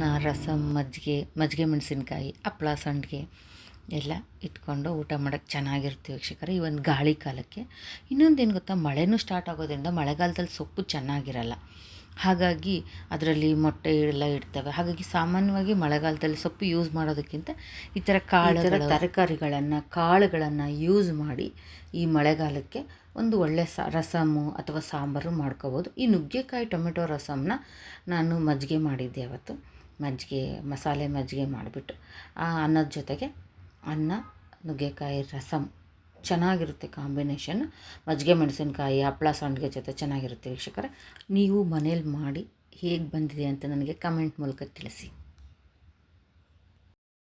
ಅನ್ನ, ರಸಮ್, ಮಜ್ಜಿಗೆ ಮೆಣಸಿನ್ಕಾಯಿ, ಹಪ್ಳ, ಸಂಡಿಗೆ ಎಲ್ಲ ಇಟ್ಕೊಂಡು ಊಟ ಮಾಡೋಕ್ಕೆ ಚೆನ್ನಾಗಿರುತ್ತೆ ವೀಕ್ಷಕರೇ. ಈ ಒಂದು ಗಾಳಿ ಕಾಲಕ್ಕೆ. ಇನ್ನೊಂದೇನು ಗೊತ್ತಾ, ಮಳೆನೂ ಸ್ಟಾರ್ಟ್ ಆಗೋದ್ರಿಂದ ಮಳೆಗಾಲದಲ್ಲಿ ಸೊಪ್ಪು ಚೆನ್ನಾಗಿರಲ್ಲ. ಹಾಗಾಗಿ ಅದರಲ್ಲಿ ಮೊಟ್ಟೆ ಎಲ್ಲ ಇಡ್ತವೆ. ಹಾಗಾಗಿ ಸಾಮಾನ್ಯವಾಗಿ ಮಳೆಗಾಲದಲ್ಲಿ ಸೊಪ್ಪು ಯೂಸ್ ಮಾಡೋದಕ್ಕಿಂತ ಈ ಥರ ತರಕಾರಿಗಳನ್ನು, ಕಾಳುಗಳನ್ನು ಯೂಸ್ ಮಾಡಿ ಈ ಮಳೆಗಾಲಕ್ಕೆ ಒಂದು ಒಳ್ಳೆಯ ರಸಮ್ಮು ಅಥವಾ ಸಾಂಬಾರು ಮಾಡ್ಕೋಬೋದು. ಈ ನುಗ್ಗೆಕಾಯಿ ಟೊಮೆಟೊ ರಸಮ್ನ ನಾನು ಮಜ್ಜಿಗೆ ಮಾಡಿದ್ದೆ ಅವತ್ತು. ಮಸಾಲೆ ಮಜ್ಜಿಗೆ ಮಾಡಿಬಿಟ್ಟು ಆ ಅನ್ನದ ಜೊತೆಗೆ ಅನ್ನ, ನುಗ್ಗೆಕಾಯಿ ರಸಮ್ ಚೆನ್ನಾಗಿರುತ್ತೆ ಕಾಂಬಿನೇಷನ್. ಮಜ್ಜಿಗೆ ಮೆಣಸಿನ್ಕಾಯಿ, ಹಪ್ಳ, ಸಂಡಿಗೆ ಜೊತೆ ಚೆನ್ನಾಗಿರುತ್ತೆ ವೀಕ್ಷಕರೇ. ನೀವು ಮನೇಲಿ ಮಾಡಿ ಹೇಗೆ ಬಂದಿದೆ ಅಂತ ನನಗೆ ಕಮೆಂಟ್ ಮೂಲಕ ತಿಳಿಸಿ.